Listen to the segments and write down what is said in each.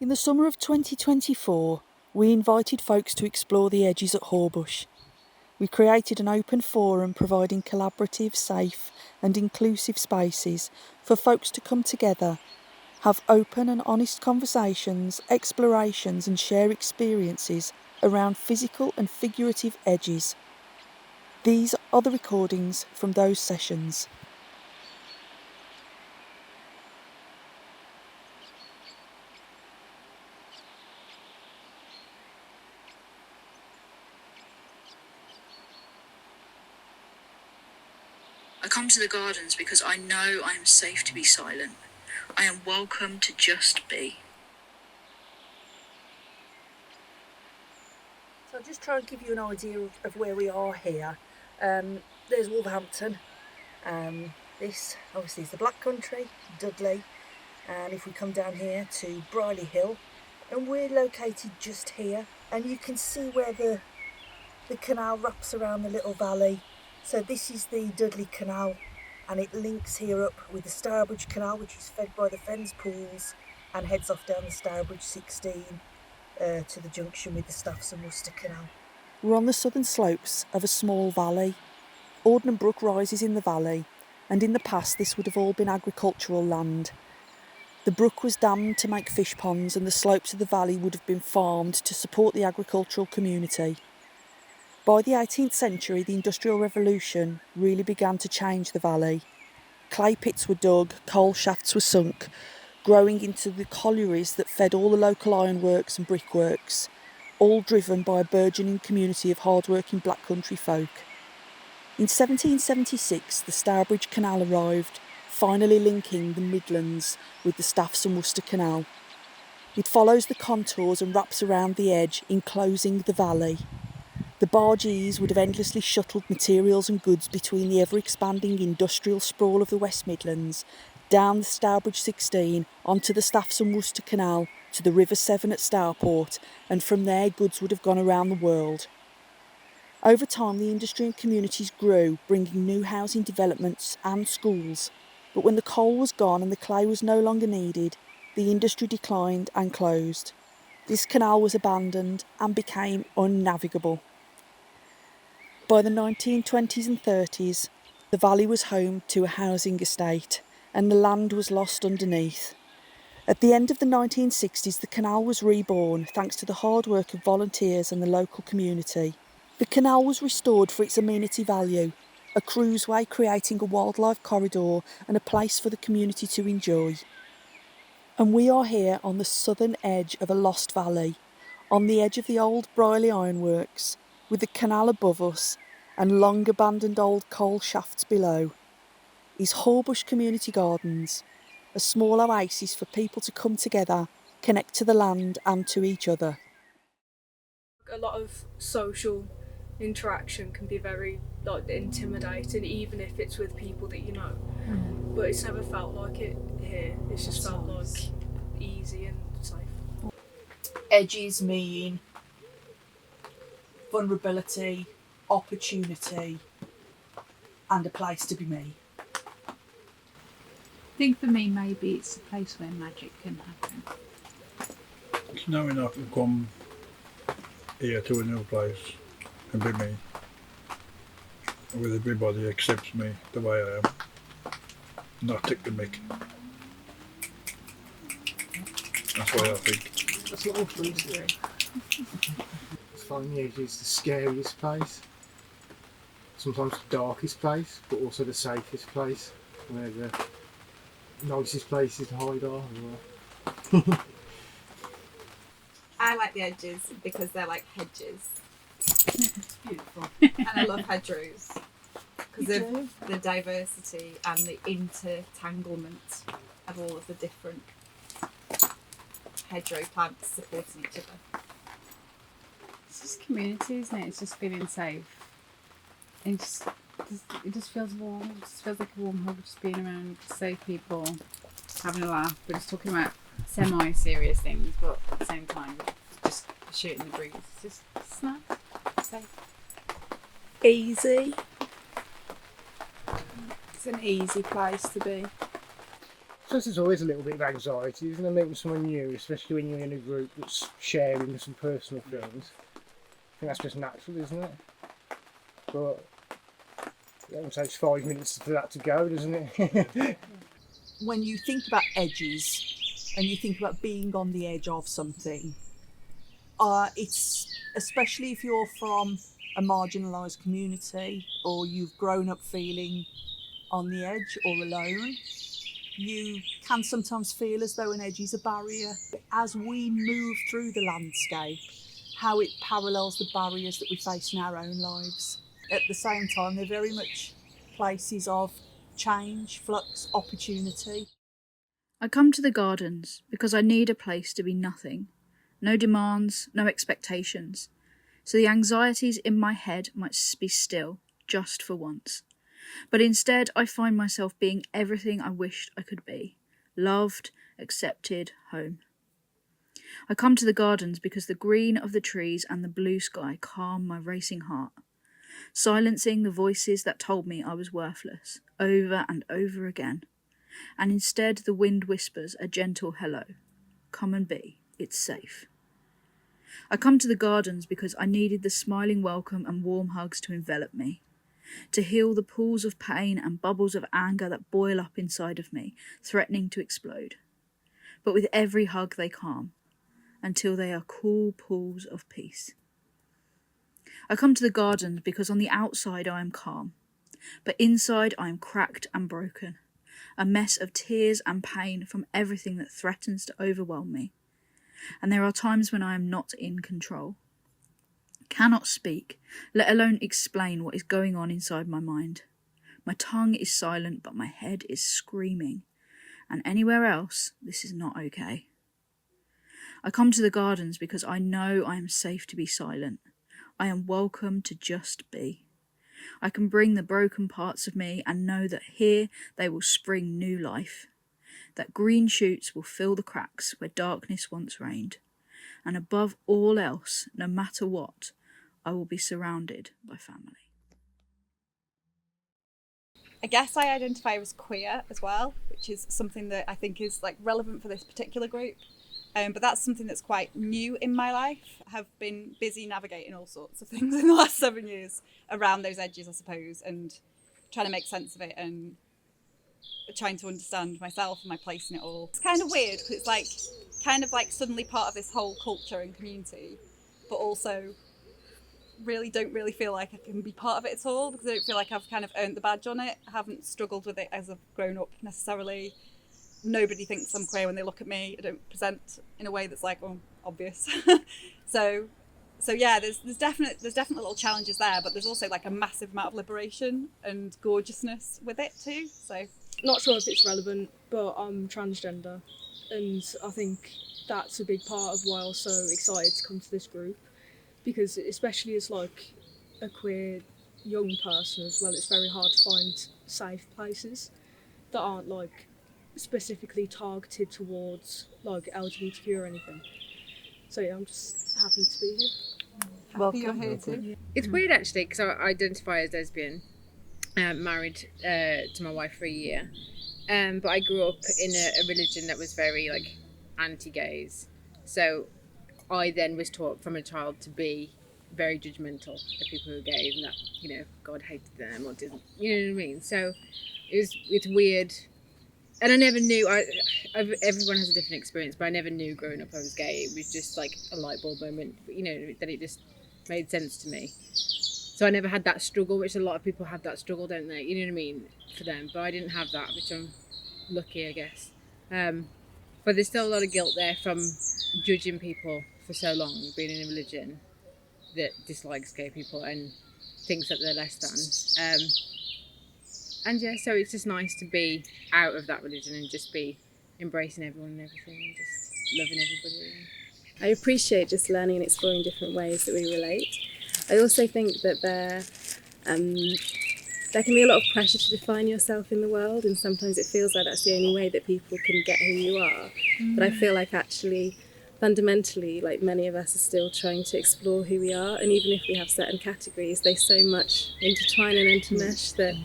In the summer of 2024, we invited folks to explore the edges at Hawbush. We created an open forum providing collaborative, safe and inclusive spaces for folks to come together, have open and honest conversations, explorations and share experiences around physical and figurative edges. These are the recordings from those sessions. I come to the gardens because I know I am safe to be silent. I am welcome to just be. So I'll just try and give you an idea of where we are here. There's Wolverhampton. This obviously is the Black Country, Dudley. And if we come down here to Brierley Hill, and we're located just here, and you can see where the canal wraps around the little valley. So this is the Dudley Canal, and it links here up with the Stourbridge Canal, which is fed by the Fens pools and heads off down the Stourbridge 16 to the junction with the Staffs and Worcester Canal. We're on the southern slopes of a small valley. Ordnance Brook rises in the valley, and in the past this would have all been agricultural land. The brook was dammed to make fish ponds, and the slopes of the valley would have been farmed to support the agricultural community. By the 18th century, the Industrial Revolution really began to change the valley. Clay pits were dug, coal shafts were sunk, growing into the collieries that fed all the local ironworks and brickworks, all driven by a burgeoning community of hard-working Black Country folk. In 1776, the Stourbridge Canal arrived, finally linking the Midlands with the Staffs and Worcester Canal. It follows the contours and wraps around the edge, enclosing the valley. The bargees would have endlessly shuttled materials and goods between the ever-expanding industrial sprawl of the West Midlands, down the Stourbridge 16, onto the Staffs and Worcester Canal, to the River Severn at Stourport, and from there goods would have gone around the world. Over time, the industry and communities grew, bringing new housing developments and schools. But when the coal was gone and the clay was no longer needed, the industry declined and closed. This canal was abandoned and became unnavigable. By the 1920s and 30s, the valley was home to a housing estate, and the land was lost underneath. At the end of the 1960s, the canal was reborn thanks to the hard work of volunteers and the local community. The canal was restored for its amenity value, a cruiseway creating a wildlife corridor and a place for the community to enjoy. And we are here on the southern edge of a lost valley, on the edge of the old Brierley ironworks, with the canal above us and long abandoned old coal shafts below, is Hawbush Community Gardens, a small oasis for people to come together, connect to the land and to each other. A lot of social interaction can be very intimidating, even if it's with people that you know. But it's never felt like it here. It's just felt like easy and safe. Edges mean vulnerability, opportunity, and a place to be me. I think for me, maybe it's a place where magic can happen. It's knowing I can come here to a new place and be me. Where everybody accepts me the way I am. Not take the mick. That's what I think. That's what all trees do. I find the edge is the scariest place. Sometimes the darkest place, but also the safest place. Where the nicest places to hide are as well. I like the edges because they're like hedges. It's beautiful. And I love hedgerows because of the diversity and the intertanglement of all of the different hedgerow plants supporting each other. It's just community, isn't it? It's just feeling safe. And it just feels warm. It just feels like a warm hug, just being around safe people, having a laugh. We're just talking about semi-serious things, but at the same time, just shooting the breeze. It's just nice, safe. Easy. It's an easy place to be. So there's always a little bit of anxiety, isn't there, meeting someone new, especially when you're in a group that's sharing some personal things. I think that's just natural, isn't it? But it only takes 5 minutes for that to go, doesn't it? When you think about edges and you think about being on the edge of something, it's especially if you're from a marginalised community or you've grown up feeling on the edge or alone, you can sometimes feel as though an edge is a barrier. As we move through the landscape, how it parallels the barriers that we face in our own lives. At the same time, they're very much places of change, flux, opportunity. I come to the gardens because I need a place to be nothing. No demands, no expectations. So the anxieties in my head might be still, just for once. But instead I find myself being everything I wished I could be. Loved, accepted, home. I come to the gardens because the green of the trees and the blue sky calm my racing heart, silencing the voices that told me I was worthless, over and over again. And instead the wind whispers a gentle hello. Come and be, it's safe. I come to the gardens because I needed the smiling welcome and warm hugs to envelop me, to heal the pools of pain and bubbles of anger that boil up inside of me, threatening to explode. But with every hug they calm, until they are cool pools of peace. I come to the gardens because on the outside I am calm, but inside I am cracked and broken, a mess of tears and pain from everything that threatens to overwhelm me. And there are times when I am not in control. Cannot speak, let alone explain what is going on inside my mind. My tongue is silent, but my head is screaming. And anywhere else, this is not okay. I come to the gardens because I know I am safe to be silent. I am welcome to just be. I can bring the broken parts of me and know that here they will spring new life. That green shoots will fill the cracks where darkness once reigned. And above all else, no matter what, I will be surrounded by family. I guess I identify as queer as well, which is something that I think is like relevant for this particular group. But that's something that's quite new in my life. I have been busy navigating all sorts of things in the last 7 years around those edges, I suppose, and trying to make sense of it and trying to understand myself and my place in it all. It's kind of weird because it's like kind of like suddenly part of this whole culture and community, but also don't really feel like I can be part of it at all because I don't feel like I've kind of earned the badge on it. I haven't struggled with it as I've grown up necessarily. Nobody thinks I'm queer when they look at me. I don't present in a way that's like, oh, obvious. so yeah, there's definitely little challenges there, but there's also like a massive amount of liberation and gorgeousness with it too. So Not sure if it's relevant, but I'm transgender, and I think that's a big part of why I was so excited to come to this group, because especially as like a queer young person as well, it's very hard to find safe places that aren't like specifically targeted towards like LGBTQ or anything. So yeah, I'm just happy to be here. happy you're here too. It's weird actually because I identify as lesbian, married to my wife for a year, but I grew up in a religion that was very like anti-gays, so I then was taught from a child to be very judgmental of people who are gay and that, you know, God hated them or didn't, you know what I mean? So it's weird. And I never knew, everyone has a different experience, but I never knew growing up I was gay. It was just like a light bulb moment, you know, that it just made sense to me. So I never had that struggle, which a lot of people have that struggle, don't they? You know what I mean, for them. But I didn't have that, which I'm lucky, I guess. But there's still a lot of guilt there from judging people for so long, being in a religion that dislikes gay people and thinks that they're less than. And yeah, so it's just nice to be out of that religion and just be embracing everyone and everything and just loving everybody. I appreciate just learning and exploring different ways that we relate. I also think that there can be a lot of pressure to define yourself in the world, and sometimes it feels like that's the only way that people can get who you are. But I feel like actually, fundamentally, like many of us are still trying to explore who we are, and even if we have certain categories, they so much intertwine and intermesh that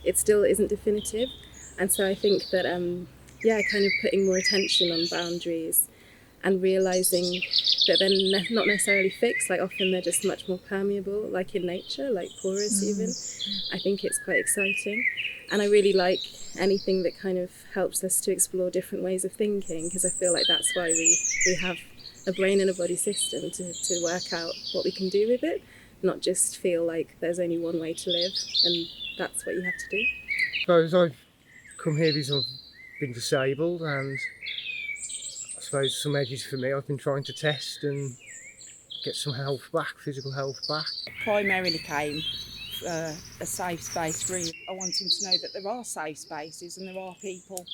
it still isn't definitive. And so I think that kind of putting more attention on boundaries and realising that they're not necessarily fixed, like often they're just much more permeable, like in nature, like porous even. I think it's quite exciting. And I really like anything that kind of helps us to explore different ways of thinking, because I feel like that's why we have a brain and a body system to work out what we can do with it, not just feel like there's only one way to live and that's what you have to do. I suppose I've come here because I've been disabled, and I suppose some edges for me I've been trying to test and get some health back, physical health back. Primarily came a safe space, really. I want him to know that there are safe spaces and there are people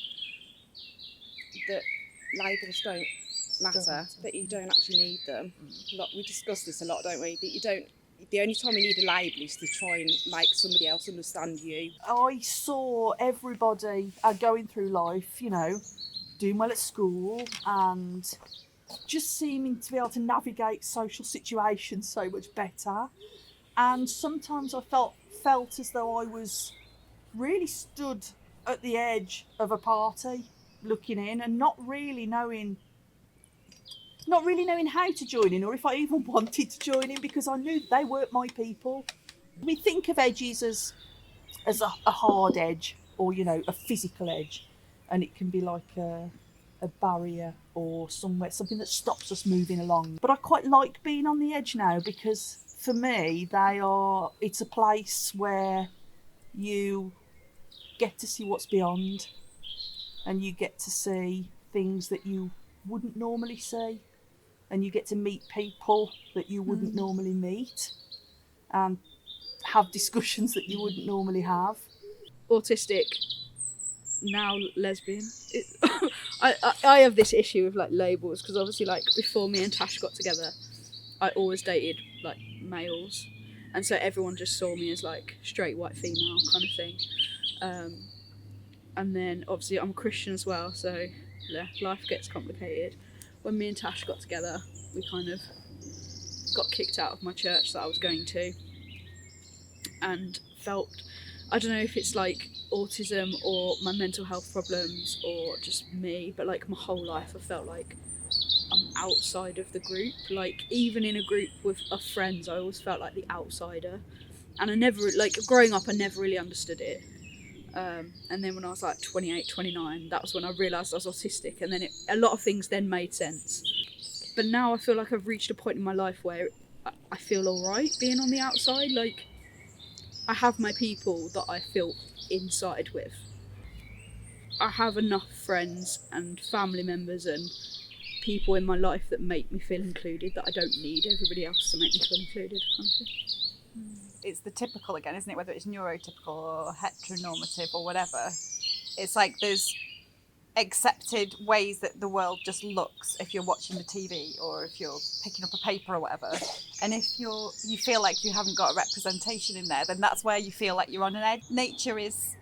that labels don't matter, that you don't actually need them. We discuss this a lot, don't we? That you don't. The only time you need a label is to try and make somebody else understand you. I saw everybody going through life, doing well at school and just seeming to be able to navigate social situations so much better. And sometimes I felt as though I was really stood at the edge of a party, looking in and not really knowing how to join in, or if I even wanted to join in, because I knew they weren't my people. We think of edges as a hard edge, or a physical edge, and it can be like a barrier or something that stops us moving along. But I quite like being on the edge now, because for me it's a place where you get to see what's beyond, and you get to see things that you wouldn't normally see, and you get to meet people that you wouldn't normally meet and have discussions that you wouldn't normally have. Autistic, now lesbian. I have this issue with like labels, because obviously like before me and Tash got together, I always dated like males, and so everyone just saw me as like straight white female kind of thing. And then obviously I'm a Christian as well, so yeah, life gets complicated. When me and Tash got together, we kind of got kicked out of my church that I was going to, and felt, I don't know if it's like autism or my mental health problems or just me, but like my whole life I felt like I'm outside of the group. Like even in a group of friends, I always felt like the outsider, and I never, like growing up, I never really understood it. And then when I was like 28, 29, that was when I realised I was autistic, and then a lot of things then made sense. But now I feel like I've reached a point in my life where I feel alright being on the outside. Like I have my people that I feel inside with. I have enough friends and family members and people in my life that make me feel included, that I don't need everybody else to make me feel included, kind of thing. It's the typical again, isn't it? Whether it's neurotypical or heteronormative or whatever, it's like there's accepted ways that the world just looks if you're watching the TV or if you're picking up a paper or whatever, and if you feel like you haven't got a representation in there, then that's where you feel like you're on an edge. Nature is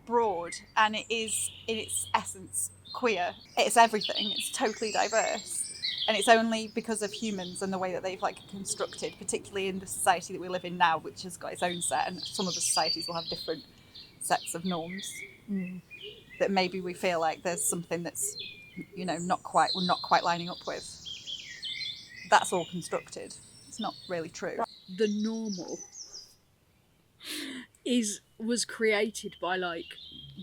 broad, and it is in its essence queer. It's everything. It's totally diverse. And it's only because of humans and the way that they've like constructed, particularly in the society that we live in now, which has got its own set, and some of the societies will have different sets of norms, that maybe we feel like there's something that's, we're not quite lining up with. That's all constructed. It's not really true. The normal was created by like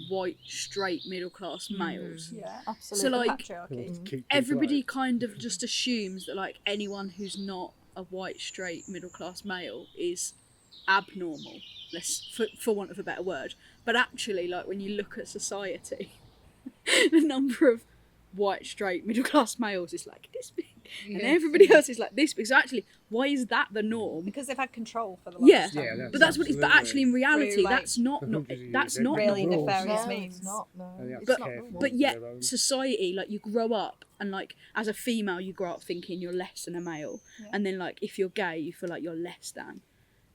white straight middle class males. Yeah, absolutely. So like patriarchy. everybody kind of just assumes that like anyone who's not a white straight middle class male is abnormal, for want of a better word. But actually, like when you look at society, the number of white straight middle class males is like this big, and everybody else is like this big. So actually, why is that the norm? Because they've had control for the longest time. Yeah, but that's what it is. But actually, in reality, Through, like, that's not really normal. nefarious means. It's not, no. But yet society, like you grow up and like as a female you grow up thinking you're less than a male, and then like if you're gay you feel like you're less than,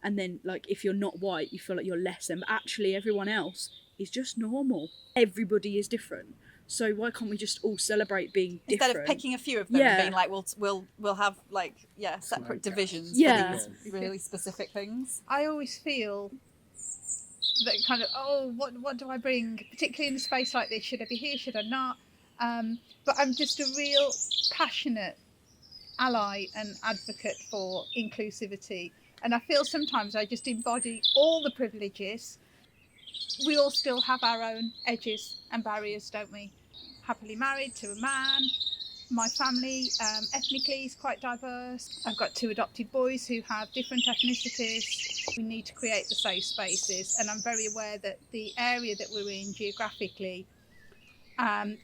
and then like if you're not white you feel like you're less than, but actually everyone else is just normal. Everybody is different. So why can't we just all celebrate being different? Instead of picking a few of them and being like, we'll have like separate divisions for these really specific things. I always feel that kind of, oh, what do I bring, particularly in a space like this? Should I be here? Should I not? But I'm just a real passionate ally and advocate for inclusivity, and I feel sometimes I just embody all the privileges. We all still have our own edges and barriers, don't we? Happily married to a man. My family ethnically is quite diverse. I've got 2 adopted boys who have different ethnicities. We need to create the safe spaces, and I'm very aware that the area that we're in geographically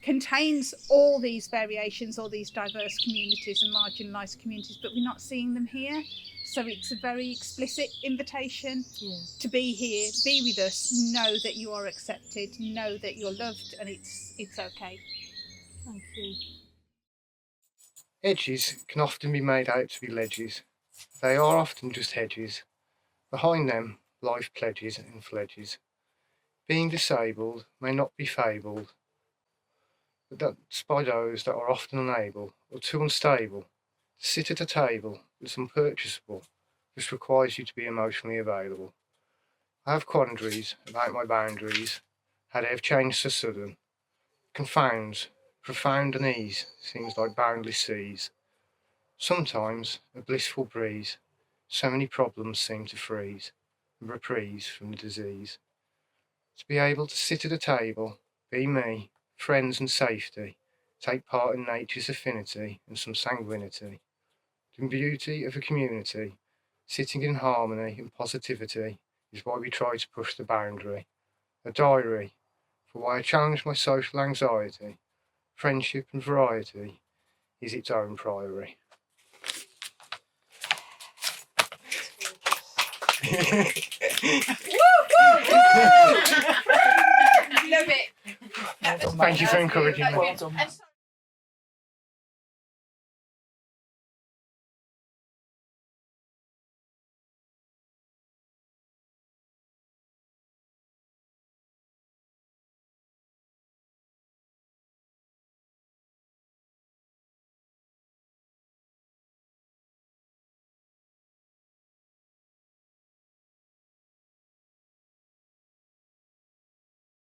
contains all these variations, all these diverse communities and marginalised communities, but we're not seeing them here. So it's a very explicit invitation to be here, be with us, know that you are accepted, know that you're loved, and it's okay. Thank you. Edges can often be made out to be ledges. They are often just hedges. Behind them, life pledges and fledges. Being disabled may not be fabled, but that's by those that are often unable or too unstable to sit at a table that's unpurchasable, which requires you to be emotionally available. I have quandaries about my boundaries, how they have changed so sudden. Confounds, profound unease seems like boundless seas. Sometimes a blissful breeze, so many problems seem to freeze, a reprise from the disease. To be able to sit at a table, be me, friends and safety, take part in nature's affinity and some sanguinity. The beauty of a community, sitting in harmony and positivity, is why we try to push the boundary. A diary for why I challenge my social anxiety. Friendship and variety is its own priory. Love it. Thank you for encouraging me. Well done.